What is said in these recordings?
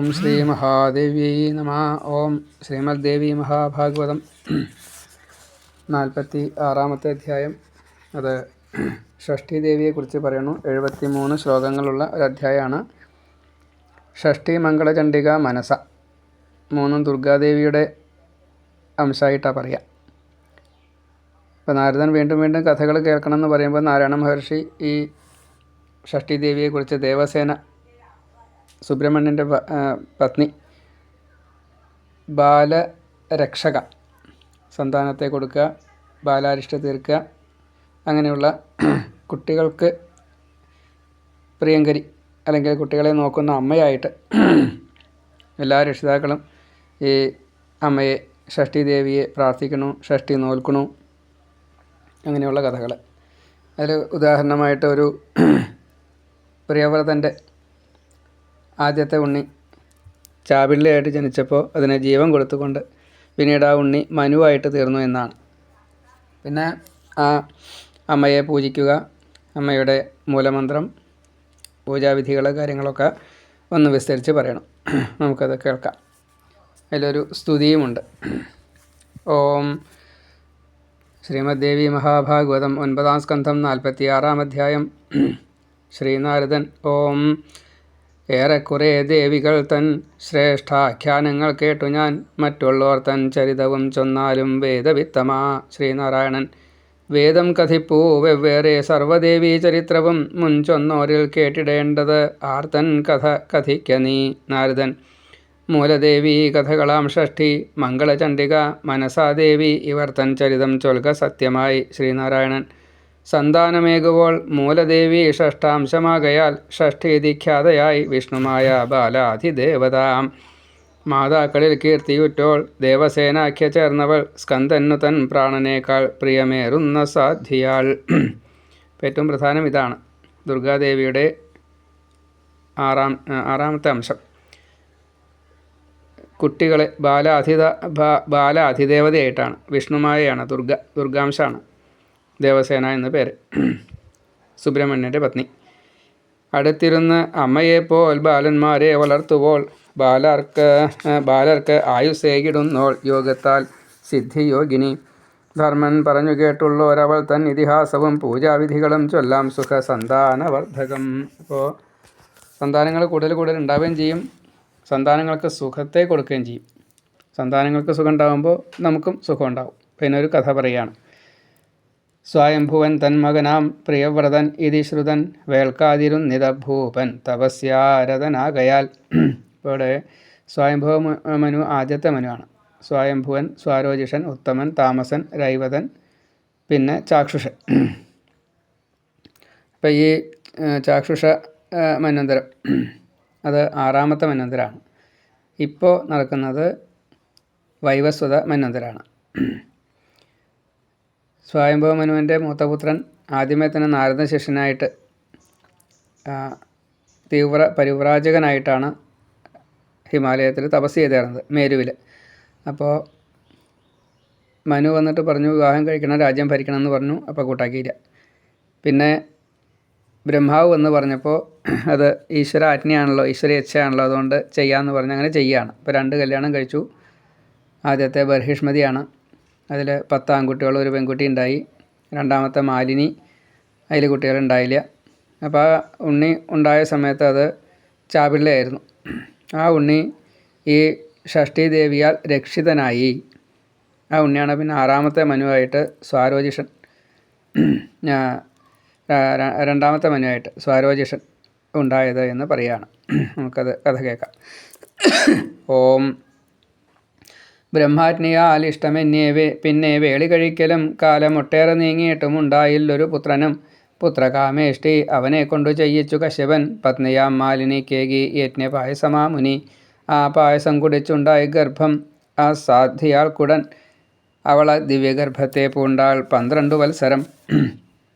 ഓം ശ്രീ മഹാദേവ്യൈ നമഃ. ഓം ശ്രീമദ്ദേവി മഹാഭാഗവതം 46-ാമത്തെ അധ്യായം. അത് ഷഷ്ഠി ദേവിയെക്കുറിച്ച് പറയുന്നു. 73 ശ്ലോകങ്ങളുള്ള ഒരു അധ്യായമാണ്. ഷഷ്ഠി മംഗളചണ്ഡിക മനസ, മൂന്നും ദുർഗാദേവിയുടെ അംശമായിട്ടാണ് പറയുക. അപ്പോൾ നാരദൻ വീണ്ടും വീണ്ടും കഥകൾ കേൾക്കണമെന്ന് പറയുമ്പോൾ നാരായണ മഹർഷി ഈ ഷഷ്ഠി ദേവിയെക്കുറിച്ച് ദേവസേന സുബ്രഹ്മണ്യൻ്റെ പത്നി, ബാലരക്ഷക, സന്താനത്തെ കൊടുക്കുക, ബാലാരിഷ്ട തീർക്കുക, അങ്ങനെയുള്ള കുട്ടികൾക്ക് പ്രിയങ്കരി അല്ലെങ്കിൽ കുട്ടികളെ നോക്കുന്ന അമ്മയായിട്ട് എല്ലാ രക്ഷിതാക്കളും ഈ അമ്മയെ ഷഷ്ഠി ദേവിയെ പ്രാർത്ഥിക്കണു, ഷഷ്ഠി നോൽക്കണു, അങ്ങനെയുള്ള കഥകൾ. അതിൽ ഉദാഹരണമായിട്ട് ഒരു പ്രിയവ്രതൻ്റെ ആദ്യത്തെ ഉണ്ണി ചാപിള്ളയായിട്ട് ജനിച്ചപ്പോൾ അതിനെ ജീവൻ കൊടുത്തുകൊണ്ട് പിന്നീട് ആ ഉണ്ണി മനുവായിട്ട് തീർന്നു എന്നാണ്. പിന്നെ ആ അമ്മയെ പൂജിക്കുക, അമ്മയുടെ മൂലമന്ത്രം, പൂജാവിധികൾ, കാര്യങ്ങളൊക്കെ ഒന്ന് വിസ്തരിച്ച് പറയണം. നമുക്കത് കേൾക്കാം. അതിലൊരു സ്തുതിയുമുണ്ട്. ഓം ശ്രീമദ്ദേവി മഹാഭാഗവതം 9-ാം സ്കന്ധം 46-ാം അധ്യായം. ശ്രീനാരദൻ ഓം ഏറെക്കുറെ ദേവികൾ തൻ ശ്രേഷ്ഠാഖ്യാനങ്ങൾ കേട്ടു ഞാൻ, മറ്റുള്ളവർ തൻ ചരിതവും ചൊന്നാലും വേദവിത്തമാ. ശ്രീനാരായണൻ വേദം കഥിപ്പൂ വെവ്വേറെ സർവദേവീ ചരിത്രവും മുൻചൊന്നോരിൽ കേട്ടിടേണ്ടത് ആർത്തൻ കഥ കഥിക്ക നീ. നാരദൻ മൂലദേവി കഥകളാം ഷഷ്ഠി മംഗളചണ്ഡിക മനസാദേവി ഇവർ തൻ ചരിതം ചൊൽക സത്യമായി. ശ്രീനാരായണൻ സന്താനമേകുവോൾ മൂലദേവി ഷഷ്ടാംശമാകയാൽ ഷഷ്ഠീതിഖ്യാതയായി വിഷ്ണുമായ ബാലാധിദേവതാം. മാതാക്കളിൽ കീർത്തിയുറ്റോൾ ദേവസേനാഖ്യ ചേർന്നവൾ സ്കന്ദന്നു തൻ പ്രാണനേക്കാൾ പ്രിയമേറുന്ന സാധ്യയാൾ. ഏറ്റവും പ്രധാനം ഇതാണ്. ദുർഗാദേവിയുടെ ആറാമത്തെ അംശം കുട്ടികളെ ബാലാധിദേവതയായിട്ടാണ്. വിഷ്ണുമായയാണ്, ദുർഗാംശാണ് ദേവസേന എന്ന പേര്. സുബ്രഹ്മണ്യൻ്റെ പത്നി. അടുത്തിരുന്ന് അമ്മയെപ്പോൽ ബാലന്മാരെ വളർത്തുവോൾ ബാലർക്ക് ആയുസ്സേകിടുന്നോൾ യോഗത്താൽ സിദ്ധിയോഗിനി. ധർമ്മൻ പറഞ്ഞു കേട്ടുള്ളോരവൾ തൻ ഇതിഹാസവും പൂജാവിധികളും ചൊല്ലാം സുഖ സന്താനവർദ്ധകം. അപ്പോൾ സന്താനങ്ങൾ കൂടുതൽ ഉണ്ടാവുകയും ചെയ്യും, സന്താനങ്ങൾക്ക് സുഖത്തെ കൊടുക്കുകയും ചെയ്യും. സന്താനങ്ങൾക്ക് സുഖം ഉണ്ടാകുമ്പോൾ നമുക്കും സുഖം ഉണ്ടാവും. പിന്നെ ഒരു കഥ പറയുകയാണ്. സ്വയംഭുവൻ തൻ മകനാം പ്രിയവ്രതൻ ഇതി ശ്രുതൻ വേൾക്കാതിരുന്നിത ഭൂപൻ തപസ്യാരതനാകയാൽ. ഇവിടെ സ്വയംഭുവ മനു ആദ്യത്തെ മനുവാണ്. സ്വയംഭുവൻ, സ്വാരോജിഷൻ, ഉത്തമൻ, താമസൻ, രൈവതൻ, പിന്നെ ചാക്ഷുഷൻ. അപ്പം ഈ ചാക്ഷുഷ മന്വന്തരം അത് 6-ാമത്തെ മന്വന്തരമാണ്. ഇപ്പോൾ നടക്കുന്നത് വൈവസ്വത മന്വന്തരമാണ്. സ്വയംഭവ മനുവിൻ്റെ മൂത്തപുത്രൻ ആദ്യമേ തന്നെ നാരദ ശിഷ്യനായിട്ട് തീവ്ര പരിവ്രാജകനായിട്ടാണ് ഹിമാലയത്തിൽ തപസ് ചെയ്തിരുന്നത്, മേരുവിൽ. അപ്പോൾ മനു വന്നിട്ട് പറഞ്ഞു വിവാഹം കഴിക്കണം, രാജ്യം ഭരിക്കണം എന്ന് പറഞ്ഞു. അപ്പോൾ കൂട്ടാക്കിയില്ല. പിന്നെ ബ്രഹ്മാവ് വന്ന് പറഞ്ഞപ്പോൾ അത് ഈശ്വര ആജ്ഞയാണല്ലോ, ഈശ്വര ഇച്ഛയാണല്ലോ, അതുകൊണ്ട് ചെയ്യാമെന്ന് പറഞ്ഞ് അങ്ങനെ ചെയ്യുകയാണ്. ഇപ്പോൾ 2 കല്യാണം കഴിച്ചു. ആദ്യത്തെ ബർഹിഷ്മതിയാണ്. അതിൽ 10 ആൺകുട്ടികളും 1 പെൺകുട്ടി ഉണ്ടായി. 2-ാമത്തെ മാലിനി, അതിൽ കുട്ടികളുണ്ടായില്ല. അപ്പോൾ ആ ഉണ്ണി ഉണ്ടായ സമയത്ത് അത് ചാപിള്ളയായിരുന്നു. ആ ഉണ്ണി ഈ ഷഷ്ഠി ദേവിയാൽ രക്ഷിതനായി. ആ ഉണ്ണിയാണ് പിന്നെ 6-ാമത്തെ മനുവായിട്ട് സ്വാരോജിഷൻ, 2-ാമത്തെ മനുവായിട്ട് സ്വാരോജിഷൻ ഉണ്ടായത് എന്ന് പറയുകയാണ്. നമുക്കത് കഥ കേൾക്കാം. ഓം ബ്രഹ്മാജ്ഞയാൽ ഇഷ്ടമെന്നേ പിന്നെ വേളി കഴിക്കലും കാലമൊട്ടേറെ നീങ്ങിയിട്ടും ഉണ്ടായില്ലൊരു പുത്രനും. പുത്രകാമേഷ്ടി അവനെ കൊണ്ടു ചെയ്യിച്ചു കശ്യപൻ. പത്നിയാം മാലിനിക്കേകി യജ്ഞപായസമാ മുനി. ആ പായസം കുടിച്ചുണ്ടായി ഗർഭം അസാധ്യയാൾക്കുടൻ. അവള ദിവ്യഗർഭത്തെ പൂണ്ടാൾ 12 വത്സരം.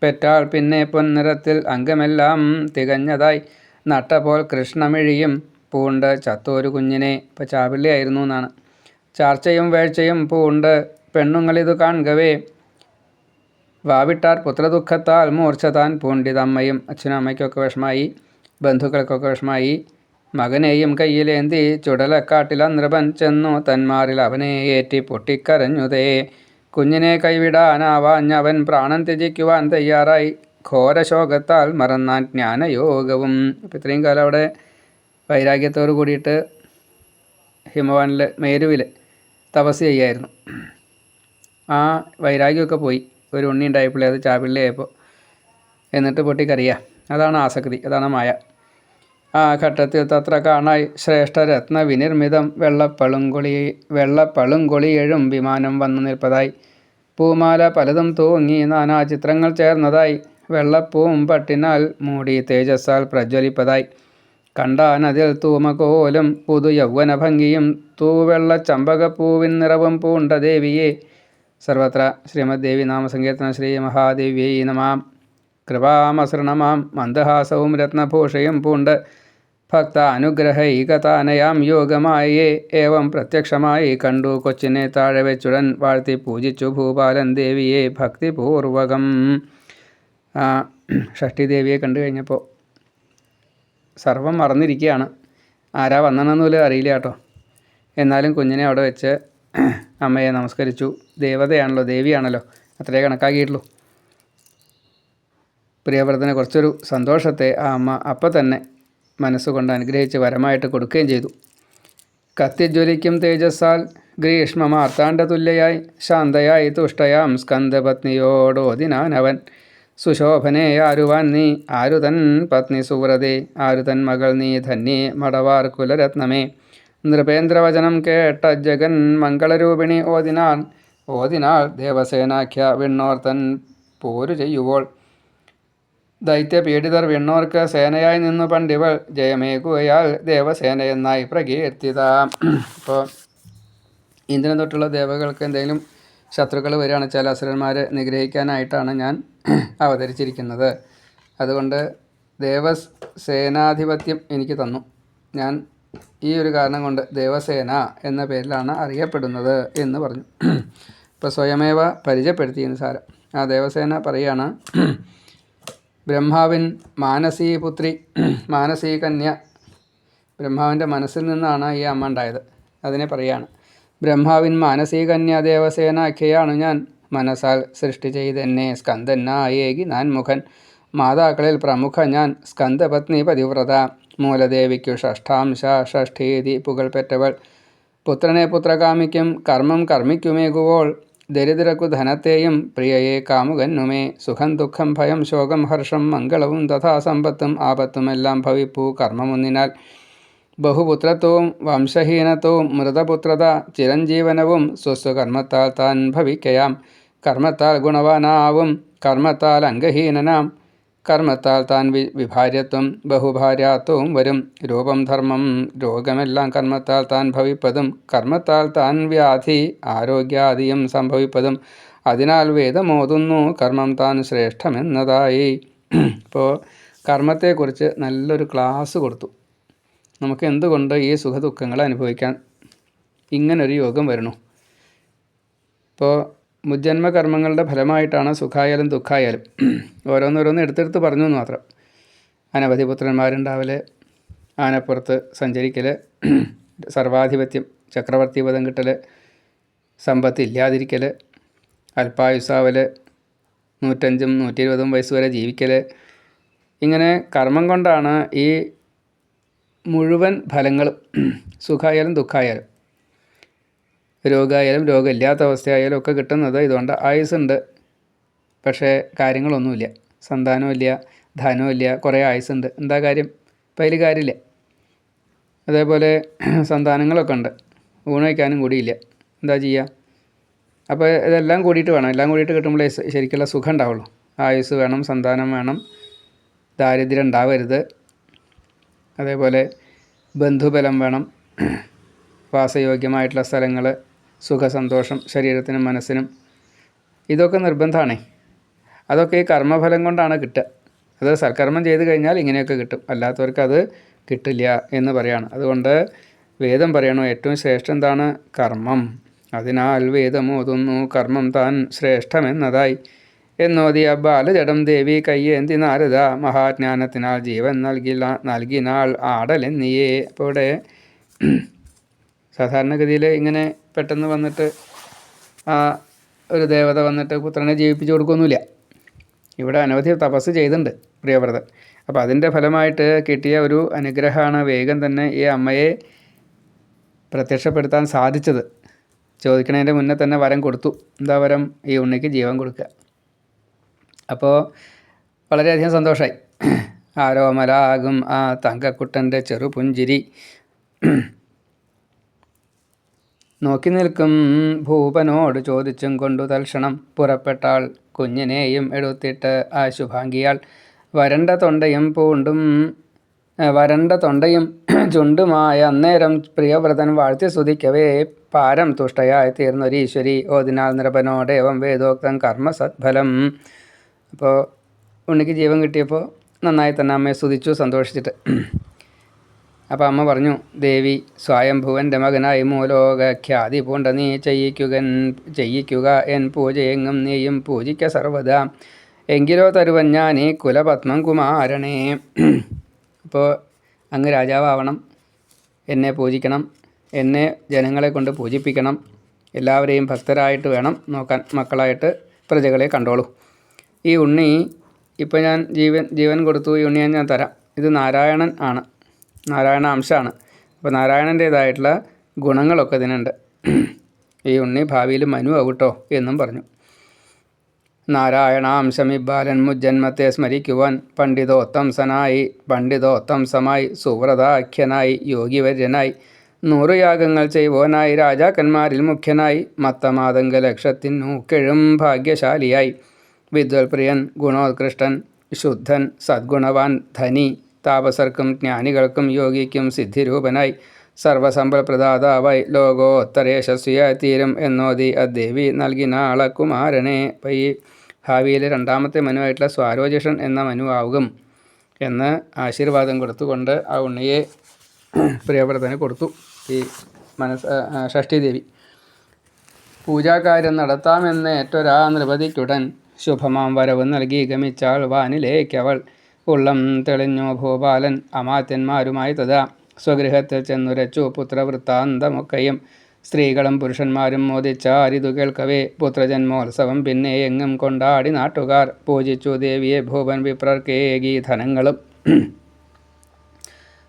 പെറ്റാൾ പിന്നെ പൊൻനിറത്തിൽ അംഗമെല്ലാം തികഞ്ഞതായി. നട്ടപോൽ കൃഷ്ണമിഴിയും പൂണ്ട് ചത്തോരു കുഞ്ഞിനെ. ഇപ്പോൾ ചാപിള്ളിയായിരുന്നു എന്നാണ്. ചാർച്ചയും വേഴ്ചയും പൂണ്ട് പെണ്ണുങ്ങളിതു കാൺകവേ. വാവിട്ടാർ പുത്രദുഃഖത്താൽ മൂർച്ഛ താൻ പൂണ്ടിതമ്മയും. അച്ഛനും അമ്മയ്ക്കൊക്കെ വിഷമായി, ബന്ധുക്കൾക്കൊക്കെ വിഷമായി. മകനെയും കയ്യിലേന്തി ചുടലക്കാട്ടില നൃപൻ ചെന്നു തന്മാറിൽ അവനെ ഏറ്റി പൊട്ടിക്കരഞ്ഞുതേ. കുഞ്ഞിനെ കൈവിടാനാവാഞ്ഞവൻ പ്രാണൻ ത്യജിക്കുവാൻ തയ്യാറായി. ഘോരശോകത്താൽ മറന്നാൻ ജ്ഞാനയോഗവും. അപ്പം ഇത്രയും കാലം അവിടെ വൈരാഗ്യത്തോട് കൂടിയിട്ട് ഹിമവാനിൽ മേരുവിൽ തപസ് ചെയ്യായിരുന്നു. ആ വൈരാഗ്യമൊക്കെ പോയി. ഒരു ഉണ്ണി ഉണ്ടായപ്പോഴേ അത് ചാപിള്ളയായപ്പോൾ എന്നിട്ട് പൊട്ടിക്കറിയുക. അതാണ് ആസക്തി, അതാണ് മായ. ആ ഘട്ടത്തിൽ തത്ര കാണായി ശ്രേഷ്ഠരത്ന വിനിർമ്മിതം വെള്ളപ്പളുങ്കൊളിയെഴും വിമാനം വന്നു നിൽപ്പതായി. പൂമാല പലതും തൂങ്ങി നാനാ ചിത്രങ്ങൾ ചേർന്നതായി. വെള്ളപ്പൂവും പട്ടിനാൽ മൂടി തേജസ്സാൽ പ്രജ്വലിപ്പതായി. കണ്ടാനതിൽ തൂമകോലും പുതു യൗവന ഭംഗിയും തൂവെള്ള ചമ്പകപ്പൂവിൻ നിറവും പൂണ്ട ദേവിയെ. സർവത്ര ശ്രീമദ്ദേവി നാമസങ്കീർത്തന ശ്രീ മഹാദേവ്യൈ നമാം. കൃപാമസൃണമാം മന്ദഹാസവും രത്നഭൂഷയും പൂണ്ട് ഭക്ത അനുഗ്രഹൈകതാനയാം യോഗമായേ. ഏവം പ്രത്യക്ഷമായി കണ്ടു കൊച്ചിനെ താഴെ വെച്ചുടൻ വാഴ്ത്തി പൂജിച്ചു ഭൂപാലൻ ദേവിയെ ഭക്തിപൂർവകം. ഷഷ്ഠിദേവിയെ കണ്ടു കഴിഞ്ഞപ്പോൾ സർവം മറന്നിരിക്കുകയാണ്. ആരാ വന്നതെന്നൊന്നും അറിയില്ല കേട്ടോ. എന്നാലും കുഞ്ഞിനെ അവിടെ വെച്ച് അമ്മയെ നമസ്കരിച്ചു. ദേവതയാണല്ലോ, ദേവിയാണല്ലോ, അത്രേ കണക്കാക്കിയിട്ടുള്ളൂ. പ്രിയവ്രതനെ കുറച്ചൊരു സന്തോഷത്തെ ആ അമ്മ അപ്പം തന്നെ മനസ്സുകൊണ്ട് അനുഗ്രഹിച്ച് വരമായിട്ട് കൊടുക്കുകയും ചെയ്തു. കത്തിജ്വലിക്കും തേജസ്സാൽ ഗ്രീഷ്മമാർത്താണ്ഡ തുല്യയായി ശാന്തയായി തുഷ്ടയാം സ്കന്ദപത്നിയോടോദിനാനവൻ. സുശോഭനെ ആരുവാൻ നീ, ആരു തൻ പത്നി സുവ്രതേ, ആരു തൻ മകൾ നീ ധന്യേ മടവാർ കുലരത്നമേ. നൃപേന്ദ്രവചനം കേട്ട ജഗൻ മംഗളരൂപിണി ഓതിനാൾ ദേവസേനാഖ്യ വിണ്ണോർത്തൻ പോരു ചെയ്യുവോൾ. ദൈത്യപീഡിതർ വിണ്ണോർക്ക് സേനയായി നിന്നു പണ്ടിവൾ ജയമേകുകയാൽ ദേവസേനയെന്നായി പ്രകീർത്തിത. ഇപ്പോൾ ഇന്ദ്രൻ തൊട്ടുള്ള ദേവകൾക്ക് എന്തെങ്കിലും ശത്രുക്കൾ വരികയാണ് വെച്ചാൽ അസുരന്മാരെ നിഗ്രഹിക്കാനായിട്ടാണ് ഞാൻ അവതരിച്ചിരിക്കുന്നത്. അതുകൊണ്ട് ദേവസേനാധിപത്യം എനിക്ക് തന്നു. ഞാൻ ഈ ഒരു കാരണം കൊണ്ട് ദേവസേന എന്ന പേരിലാണ് അറിയപ്പെടുന്നത് എന്ന് പറഞ്ഞു. ഇപ്പോൾ സ്വയമേവ പരിചയപ്പെടുത്തിയെന്ന് സാരം. ആ ദേവസേന പറയുകയാണ്, ബ്രഹ്മാവിൻ മാനസീപുത്രി, മാനസീ കന്യ. ബ്രഹ്മാവിൻ്റെ മനസ്സിൽ നിന്നാണ് ഈ അമ്മ ഉണ്ടായത്. അതിനെ പറയുകയാണ്. ബ്രഹ്മാവിൻ മാനസീ കന്യ ദേവസേനാഖ്യയാണു ഞാൻ. മനസ്സാൽ സൃഷ്ടി ചെയ്തെന്നെ സ്കന്ദനായേകി നാൻ മുഖൻ. മാതാക്കളിൽ പ്രമുഖ ഞാൻ സ്കന്ദപത്നി പതിവ്രത. മൂലദേവിക്കു ഷഷ്ഠാംശ ഷഷ്ഠീതി പുകൾപെറ്റവൾ. പുത്രനെ പുത്രകാമിക്കും കർമ്മം കർമ്മിക്കുമേകുവോൾ. ദരിദ്രക്കു ധനത്തെയും പ്രിയയെ കാമുകന്നുമേ. സുഖം ദുഃഖം ഭയം ശോകം ഹർഷം മംഗളവും തഥാ സമ്പത്തും ആപത്തുമെല്ലാം ഭവിപ്പൂ കർമ്മമൊന്നിനാൽ. ബഹുപുത്രത്വവും വംശഹീനത്വവും മൃതപുത്രത ചിരഞ്ജീവനവും സ്വസ്വകർമ്മത്താൽ താൻ ഭവിക്കയാം. കർമ്മത്താൽ ഗുണവാനാവും കർമ്മത്താൽ അംഗഹീനനാം. കർമ്മത്താൽ താൻ വിഭാര്യത്വം ബഹുഭാര്യാത്വവും വരും. രൂപം ധർമ്മം രോഗമെല്ലാം കർമ്മത്താൽ താൻ ഭവിപ്പതും. കർമ്മത്താൽ താൻ വ്യാധി ആരോഗ്യാദിയും സംഭവിപ്പതും. അതിനാൽ വേദമോതുന്നു കർമ്മം താൻ ശ്രേഷ്ഠമെന്നതായി. ഇപ്പോൾ കർമ്മത്തെക്കുറിച്ച് നല്ലൊരു ക്ലാസ് കൊടുത്തു. നമുക്ക് എന്തുകൊണ്ട് ഈ സുഖദുഃഖങ്ങൾ അനുഭവിക്കാൻ ഇങ്ങനൊരു യോഗം വരണു. ഇപ്പോൾ മുജ്ജന്മ കർമ്മങ്ങളുടെ ഫലമായിട്ടാണ് സുഖായാലും ദുഃഖായാലും. ഓരോന്നോരോന്ന് എടുത്തെടുത്ത് പറഞ്ഞു എന്ന് മാത്രം. അനവധി പുത്രന്മാരുണ്ടാവൽ, ആനപ്പുറത്ത് സഞ്ചരിക്കൽ, സർവാധിപത്യം ചക്രവർത്തി പദം കിട്ടൽ, സമ്പത്ത് ഇല്ലാതിരിക്കൽ, അല്പായുസാവൽ, 105 120 വയസ്സ് വരെ ജീവിക്കൽ. ഇങ്ങനെ കർമ്മം കൊണ്ടാണ് ഈ മുഴുവൻ ഫലങ്ങളും. സുഖമായാലും ദുഃഖമായാലും രോഗമായാലും രോഗമില്ലാത്ത അവസ്ഥയായാലും ഒക്കെ കിട്ടുന്നത് ഇതുകൊണ്ട്. ആയുസ്സുണ്ട്, പക്ഷേ കാര്യങ്ങളൊന്നുമില്ല. സന്താനമില്ല, ധനമില്ല, കുറേ ആയുസ്സുണ്ട്, എന്താ കാര്യം? അപ്പം അതിൽ കാര്യമില്ല. അതേപോലെ സന്താനങ്ങളൊക്കെ ഉണ്ട്, ഊണ് വയ്ക്കാനും കൂടിയില്ല, എന്താ ചെയ്യുക? അപ്പോൾ ഇതെല്ലാം കൂടിയിട്ട് വേണം. എല്ലാം കൂടിയിട്ട് കിട്ടുമ്പോഴേ ശരിക്കുള്ള സുഖം ഉണ്ടാവുള്ളൂ. ആയുസ് വേണം, സന്താനം വേണം, ദാരിദ്ര്യം ഉണ്ടാവരുത്. അതേപോലെ ബന്ധുബലം വേണം, വാസയോഗ്യമായിട്ടുള്ള സ്ഥലങ്ങൾ, സുഖസന്തോഷം ശരീരത്തിനും മനസ്സിനും. ഇതൊക്കെ നിർബന്ധമാണ്. അതൊക്കെ ഈ കർമ്മഫലം കൊണ്ടാണ് കിട്ടുക. അത് സൽക്കർമ്മം ചെയ്ത് കഴിഞ്ഞാൽ ഇങ്ങനെയൊക്കെ കിട്ടും, അല്ലാത്തവർക്ക് അത് കിട്ടില്ല എന്ന് പറയാണ്. അതുകൊണ്ട് വേദം പറയണു ഏറ്റവും ശ്രേഷ്ഠം എന്താണ്? കർമ്മം. അതിനാൽ വേദമോതുന്നു കർമ്മം താൻ ശ്രേഷ്ഠമെന്നതായി. എന്നോതി ബാലജടം ദേവി കയ്യേന്തി നാരദ മഹാജ്ഞാനത്തിനാൽ ജീവൻ നൽകിനാൾ ആടലെന്നിയേ. അപ്പോൾ ഇവിടെ സാധാരണഗതിയിൽ ഇങ്ങനെ പെട്ടെന്ന് വന്നിട്ട് ഒരു ദേവത വന്നിട്ട് പുത്രനെ ജീവിപ്പിച്ചു കൊടുക്കൊന്നുമില്ല. ഇവിടെ അനവധി തപസ് ചെയ്തിട്ടുണ്ട് പ്രിയവ്രതൻ. അപ്പോൾ അതിൻ്റെ ഫലമായിട്ട് കിട്ടിയ ഒരു അനുഗ്രഹമാണ് വേഗം തന്നെ ഈ അമ്മയെ പ്രത്യക്ഷപ്പെടുത്താൻ സാധിച്ചത്. ചോദിക്കണതിൻ്റെ മുന്നേ തന്നെ വരം കൊടുത്തു. എന്താ വരം? ഈ ഉണ്ണിക്ക് ജീവൻ കൊടുക്കുക. അപ്പോൾ വളരെയധികം സന്തോഷമായി. ആരോമലാകും ആ തങ്കക്കുട്ടൻ്റെ ചെറുപുഞ്ചിരി നോക്കി നിൽക്കും ഭൂപനോട് ചോദിച്ചും കൊണ്ടു തൽക്ഷണം പുറപ്പെട്ടാൾ കുഞ്ഞിനെയും എടുത്തിട്ട് ആ ശുഭാംഗിയാൾ വരണ്ട തൊണ്ടയും ചുണ്ടുമായ അന്നേരം പ്രിയവ്രതൻ വാഴ്ത്തി സ്തുതിക്കവേ പാരം തുഷ്ടയായി തീർന്നൊരീശ്വരി ഓതിനാൽ നൃപനോടേവം വേദോക്തം കർമ്മ സത്ഫലം. അപ്പോൾ ഉണ്ണിക്ക് ജീവൻ കിട്ടിയപ്പോൾ നന്നായി തന്നെ അമ്മയെ സ്തുതിച്ചു സന്തോഷിച്ചിട്ട്. അപ്പോൾ അമ്മ പറഞ്ഞു, ദേവി സ്വയംഭുവൻ്റെ മകനായി മൂലോകഖ്യാതി പൂണ്ട നീ ചെയ്യിക്കുക എൻ പൂജയെങ്ങും നീയും പൂജിക്ക സർവ്വതാ. എങ്കിലോ തരുവൻ ഞാൻ ഈ കുലപത്മം കുമാരണേ. അപ്പോൾ അങ്ങ് രാജാവണം, എന്നെ പൂജിക്കണം, എന്നെ ജനങ്ങളെ കൊണ്ട് പൂജിപ്പിക്കണം, എല്ലാവരെയും ഭക്തരായിട്ട് വേണം നോക്കാൻ, മക്കളായിട്ട് പ്രജകളെ കണ്ടോളൂ. ഈ ഉണ്ണി ഇപ്പോൾ ഞാൻ ജീവൻ കൊടുത്തു, ഈ ഉണ്ണിയെ ഞാൻ തരാം. ഇത് നാരായണൻ ആണ്, നാരായണ അംശമാണ്. അപ്പോൾ നാരായണൻ്റേതായിട്ടുള്ള ഗുണങ്ങളൊക്കെ ഇതിനുണ്ട്. ഈ ഉണ്ണി ഭാവിയിൽ മനു ആവട്ടോ എന്നും പറഞ്ഞു. നാരായണാംശമിബാലൻ മുജ്ജന്മത്തെ സ്മരിക്കുവാൻ പണ്ഡിതോത്തംസമായി സുവ്രതാഖ്യനായി യോഗിവര്യനായി 100 യാഗങ്ങൾ ചെയ്വോനായി രാജാക്കന്മാരിൽ മുഖ്യനായി മത്തമാതങ്ക ലക്ഷത്തിനൂക്കെഴും ഭാഗ്യശാലിയായി വിദ്വൽപ്രിയൻ ഗുണോത്കൃഷ്ടൻ ശുദ്ധൻ സദ്ഗുണവാൻ ധനി താപസർക്കും ജ്ഞാനികൾക്കും യോഗിക്കും സിദ്ധിരൂപനായി സർവസമ്പൽപ്രദാതാവായി ലോകോത്തരയശസ്വിയായി തീരും എന്നോതി അദ്ദേവി നൽകിനാള കുമാരനെ. അപ്പോൾ ഈ ഭാവിയിൽ 2ാമത്തെ മനുവായിട്ടുള്ള സ്വാരോജിഷൻ എന്ന മനുവാകും എന്ന് ആശീർവാദം കൊടുത്തുകൊണ്ട് ആ ഉണ്ണിയെ പ്രിയവ്രതന് കൊടുത്തു ഈ ഷഷ്ഠീദേവി. പൂജാകാര്യം നടത്താമെന്ന് ഏറ്റൊരാ നൃപതിക്കുടൻ ശുഭമാം വരവ് നൽകി ഗമിച്ചാൾ വാനിലേക്കവൾ. ഉള്ളം തെളിഞ്ഞു ഭൂപാലൻ അമാത്യന്മാരുമായി തഥാ സ്വഗൃഹത്തിൽ ചെന്നുരച്ചു പുത്രവൃത്താന്തമൊക്കെയും. സ്ത്രീകളും പുരുഷന്മാരും മോദിച്ചാരിതു കേൾക്കവേ പുത്രജന്മോത്സവം പിന്നെ എങ്ങും കൊണ്ടാടി നാട്ടുകാർ. പൂജിച്ചു ദേവിയെ ഭൂപൻ വിപ്രർക്കേകി ധനങ്ങളും.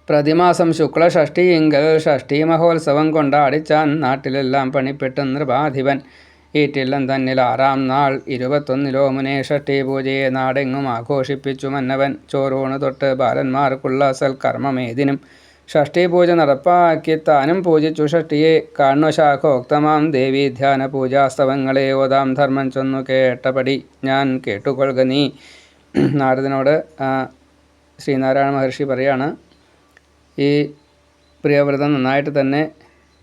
പ്രതിമാസം ശുക്ലഷഷ്ഠിയിങ്കൽ ഷഷ്ഠി മഹോത്സവം കൊണ്ടാടിച്ചാൻ നാട്ടിലെല്ലാം പണിപ്പെട്ടു നൃപാധിപൻ. ഈറ്റില്ലം തന്നിൽ 6ാം നാൾ 21 മുനെ ഷഷ്ഠി പൂജയെ നാടെങ്ങും ആഘോഷിപ്പിച്ചു മന്നവൻ. ചോറൂണ് തൊട്ട് ബാലന്മാർക്കുള്ള സൽക്കർമ്മമേതിനും ഷഷ്ഠി പൂജ നടപ്പാക്കി താനും പൂജിച്ചു ഷഷ്ഠിയെ. കാണു ശാഖോക്തമാം ദേവി ധ്യാന പൂജാസ്തവങ്ങളെ ഓതാം ധർമ്മം ചൊന്നു കേട്ടപടി ഞാൻ കേട്ടുകൊള്ളുക നീ. നാരദനോട് ശ്രീനാരായണ മഹർഷി പറയാണ്, ഈ പ്രിയവ്രതം നന്നായിട്ട് തന്നെ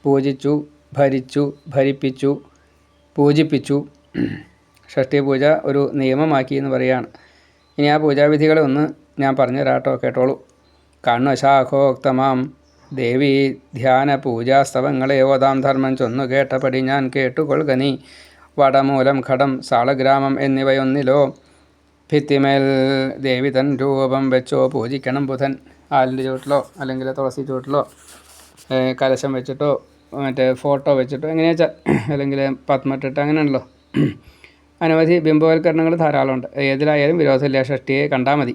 പൂജിച്ചു, ഭരിപ്പിച്ചു, പൂജിപ്പിച്ചു. ഷഷ്ഠി പൂജ ഒരു നിയമമാക്കി എന്ന് പറയുകയാണ്. ഇനി ആ പൂജാവിധികളെ ഒന്ന് ഞാൻ പറഞ്ഞു തരാട്ടോ, കേട്ടോളൂ. കണ്വശാഖോക്തമാം ദേവി ധ്യാന പൂജാസ്തവങ്ങളെ ഓതാം ധർമ്മം ചൊന്നു കേട്ടപടി ഞാൻ കേട്ടുകൊള്ളുക നീ. വടമൂലം ഘടം സാളഗ്രാമം എന്നിവയൊന്നിലോ ഭിത്തിമേൽ ദേവി തൻ രൂപം വെച്ചോ പൂജിക്കണം ബുധൻ. ആലിൻ്റെ ചുവട്ടിലോ അല്ലെങ്കിൽ തുളസി ചുവട്ടിലോ കലശം വെച്ചിട്ടോ മറ്റേ ഫോട്ടോ വെച്ചിട്ടോ എങ്ങനെയാ വെച്ചാൽ, അല്ലെങ്കിൽ പത്മട്ടിട്ട് അങ്ങനെയാണല്ലോ. അനവധി ബിംബവൽക്കരണങ്ങൾ ധാരാളമുണ്ട്. ഏതിലായാലും വിരോധമില്ല, ഷഷ്ഠിയെ കണ്ടാൽ മതി.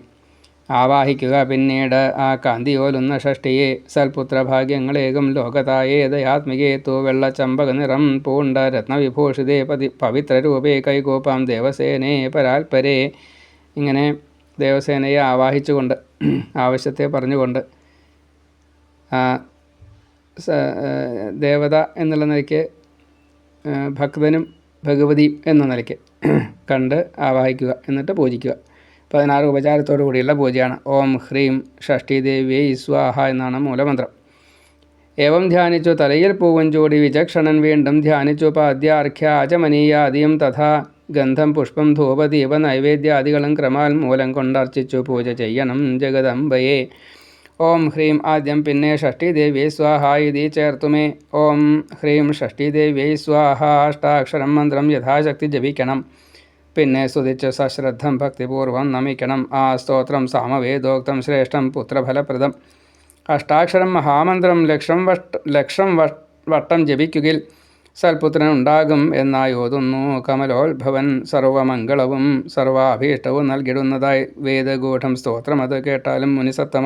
ആവാഹിക്കുക പിന്നീട് ആ കാന്തിയോലുന്ന ഷഷ്ഠിയെ. സൽപുത്രഭാഗ്യങ്ങളേകും ലോകതായേതയാത്മികേ തൂ വെള്ളച്ചമ്പക നിറം പൂണ്ട രത്നവിഭൂഷിതേ പവിത്രരൂപേ കൈകോപ്പാം ദേവസേനേ പരാൽപരേ. ഇങ്ങനെ ദേവസേനയെ ആവാഹിച്ചുകൊണ്ട് ആവശ്യത്തെ പറഞ്ഞുകൊണ്ട് ദേവത എന്നുള്ള നിലയ്ക്ക് ഭക്തനും ഭഗവതിയും എന്ന നിലയ്ക്ക് കണ്ട് ആവാഹിക്കുക, എന്നിട്ട് പൂജിക്കുക. 16 ഉപചാരത്തോടു കൂടിയുള്ള പൂജയാണ്. ഓം ഹ്രീം ഷഷ്ഠീദേവ്യൈ സ്വാഹ എന്നാണ് മൂലമന്ത്രം. ഏവം ധ്യാനിച്ചു തലയിൽ പൂവും ചൂടി വിചക്ഷണൻ വീണ്ടും ധ്യാനിച്ചു പാദ്യാർഘ്യാചമനീയാദിയും തഥാ ഗന്ധം പുഷ്പം ധൂപദീപ നൈവേദ്യാദികളും ക്രമാൽ മൂലം കൊണ്ടർച്ചിച്ചു പൂജ ചെയ്യണം ജഗദംബയെ. ഓം ഹ്രീം ആദ്യം പിന്നെ ഷഷ്ഠീദേവ്യൈ സ്വാഹ ഇതി ചേർത്തുമേ. ഓം ഹ്രീം ഷഷ്ഠീദേവ്യൈ സ്വാഹ അഷ്ടാക്ഷരം മന്ത്രം യഥാശക്തി ജപിക്കണം. പിന്നെ സ്തുതിച്ച് സശ്രദ്ധം ഭക്തിപൂർവം നമിക്കണം. ആ സ്തോത്രം സാമവേദോക്തം ശ്രേഷ്ഠം പുത്രഫലപ്രദം. അഷ്ടാക്ഷരം മഹാമന്ത്രം ലക്ഷം വട്ടം ജപിക്കുകിൽ സൽപുത്രനുണ്ടാകും എന്നായി ഓതുന്നു. കമലോത്ഭവൻ സർവമംഗളവും സർവാഭീഷ്ടവും നൽകിടുന്നതായി വേദഗൂഢം സ്തോത്രം. അത് കേട്ടാലും മുനിസത്തമ.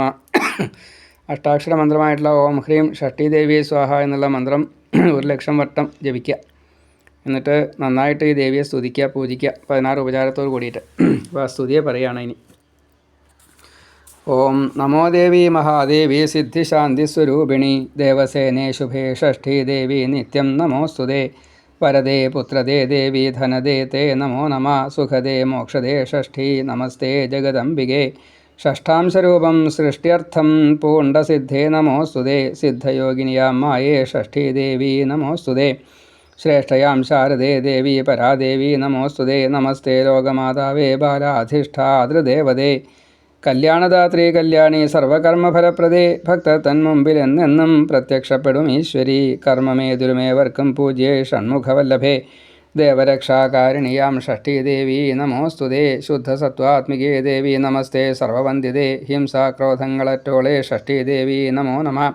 അഷ്ടാക്ഷര മന്ത്രമായിട്ടുള്ള ഓം ഹ്രീം ഷഷ്ഠീദേവി സ്വാഹ എന്നുള്ള മന്ത്രം 1,00,000 വട്ടം ജപിക്കുക. എന്നിട്ട് നന്നായിട്ട് ഈ ദേവിയെ സ്തുതിക്കുക, പൂജിക്കുക 16 ഉപചാരത്തോട് കൂടിയിട്ട്. അപ്പോൾ ആ സ്തുതിയെ പറയുകയാണ് ഇനി. ഓം നമോ ദേവി മഹാദേവി സിദ്ധിശാന്തിസ്വരൂപിണി ദേവസേനേ ശുഭേ ഷഷ്ഠീ ദേവി നിത്യം നമോസ്തുതേ. വരദേ പുത്രദേ ദേവി ധനദേ തേ നമോ നമഃ. സുഖദേ മോക്ഷദേ ഷഷ്ഠീ നമസ്തേ ജഗദംബികേ. ഷഷ്ഠാംശരൂപം സൃഷ്ട്യർത്ഥം പൂണ്ടസിദ്ധേ നമോസ്തുതേ. സിദ്ധയോഗിനിയാം മായേ ഷഷ്ഠീ ദേവി നമോസ്തുതേ. ശ്രേഷ്ഠയാം ശാരദേ ദേവി പരാദേവി നമോസ്തുതേ. നമസ്തേ ലോകമാതാവേ ബാലാധിഷ്ഠാതൃദേവതേ. കല്യാണദാത്രി കല്യാണി സർവകർമ്മഫലപ്രദേ. ഭക്തർ തന്മുമ്പിൽ എന്നെന്നും പ്രത്യക്ഷപ്പെടും ഈശ്വരി. കർമ്മമേതുരുമേവർക്കും പൂജ്യേ ഷൺമുഖവല്ലഭേ. ദേവരക്ഷാകാരിണിയാം ഷഷ്ഠീദേവി നമോസ്തുതേ. ശുദ്ധസത്വാത്മികേ ദേവി നമസ്തേ സർവവന്ദിതേ. ഹിംസാക്രോധങ്ങളറ്റോളെ ഷഷ്ഠീദേവി നമോ നമഃ.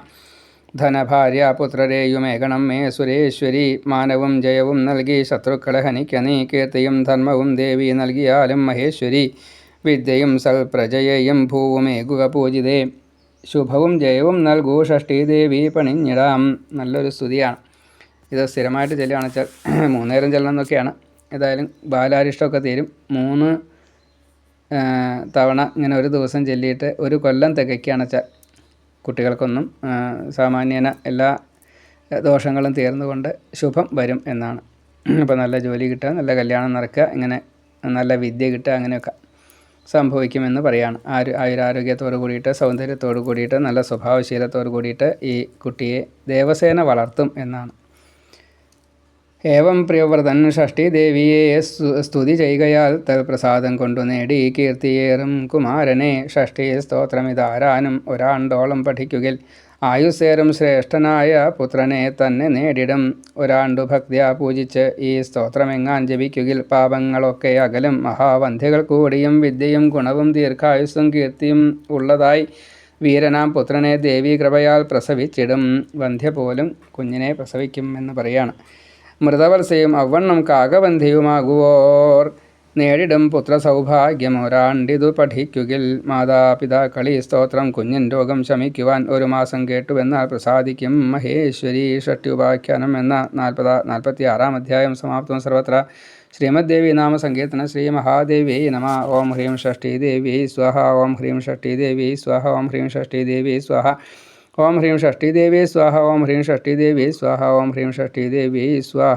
ധനഭാര്യ പുത്രരെയുമേകണം മേ സുരേശ്വരി. മാനവും ജയവും നൽകി ശത്രുക്കളെ ഹനിക്ക നീ. കീർത്തിയും ധർമ്മവും ദേവി നൽകിയാലും മഹേശ്വരി. വിദ്യയും സൽപ്രജയെയും ഭൂവുമേകുക പൂജിതേ. ശുഭവും ജയവും നൽകൂ ഷഷ്ഠീദേവി പണിഞ്ഞിടാം. നല്ലൊരു സ്തുതിയാണ്. ഇത് സ്ഥിരമായിട്ട് ചെല്ലുകയാണെന്ന് വെച്ചാൽ 3 നേരം ചെല്ലണം എന്നൊക്കെയാണ്. ഏതായാലും ബാലാരിഷ്ടമൊക്കെ തീരും. 3 തവണ ഇങ്ങനെ ഒരു ദിവസം ചെല്ലിയിട്ട് 1 കൊല്ലം തികയ്ക്കുകയാണെന്ന് വെച്ചാൽ കുട്ടികൾക്കൊന്നും സാമാന്യേന എല്ലാ ദോഷങ്ങളും തീർന്നുകൊണ്ട് ശുഭം വരും എന്നാണ്. അപ്പോൾ നല്ല ജോലി കിട്ടുക, നല്ല കല്യാണം നടക്കുക, ഇങ്ങനെ നല്ല വിദ്യ കിട്ടുക, അങ്ങനെയൊക്കെ സംഭവിക്കുമെന്ന് പറയാണ്. ആയുരാരോഗ്യത്തോടു കൂടിയിട്ട്, സൗന്ദര്യത്തോടു കൂടിയിട്ട്, നല്ല സ്വഭാവശീലത്തോടു കൂടിയിട്ട് ഈ കുട്ടിയെ ദേവസേന വളർത്തും എന്നാണ്. ഏവം പ്രിയവ്രതൻ ഷഷ്ഠീദേവിയെ സ്തുതി ചെയ്യുകയാൽ തൽപ്രസാദം കൊണ്ടു നേടി കീർത്തിയേറും കുമാരനെ. ഷഷ്ഠീ സ്തോത്രമിതാരാനും ഒരാണ്ടോളം പഠിക്കുകിൽ ആയുസ്സേറും ശ്രേഷ്ഠനായ പുത്രനെ തന്നെ നേടിടും. ഒരാണ്ടു ഭക്തിയാ പൂജിച്ച് ഈ സ്തോത്രമെങ്ങാൻ ജപിക്കുകിൽ പാപങ്ങളൊക്കെ അകലും. മഹാവന്ധ്യകൾ കൂടിയും വിദ്യയും ഗുണവും ദീർഘായുസ്സും കീർത്തിയും ഉള്ളതായി വീരനാം പുത്രനെ ദേവി കൃപയാൽ പ്രസവിച്ചിടും. വന്ധ്യ പോലും കുഞ്ഞിനെ പ്രസവിക്കും എന്ന് പറയാണ്. മൃതവത്സയും അവണ്ണം കാകവന്ധ്യയുമാകുവോർ നേടിടും പുത്രസൗഭാഗ്യം. ഒരാണ്ടിതു പഠിക്കുകിൽ മാതാപിതാക്കളി സ്തോത്രം കുഞ്ഞിൻ രോഗം ശമിക്കുവാൻ 1 മാസം കേട്ടുവെന്നാൽ പ്രസാദിക്കും മഹേശ്വരി. ഷഷ്ഠ്യുപാഖ്യാനം എന്ന 46-ാം അധ്യായം സമാപ്തം. സർവത്ര ശ്രീമദ്ദേവി നാമ സങ്കീർത്തന. ശ്രീ മഹാദേവി നമ. ഓം ഹ്രീം ഷഷ്ഠീദേവി സ്വാഹ. ഓം ഹ്രീം ഷഷ്ഠീദേവി സ്വാഹ. ഓം ഹ്രീം ഷഷ്ഠീദേവി സ്വാഹ. ഓം ഹ്രീം ഷഷ്ഠീദേവി സ്വാഹ. ഓം ഹ്രീം ഷഷ്ഠീദേവി സ്വാഹ. ഓം ഹ്രീം ഷഷ്ഠീദേവി സ്വാഹ.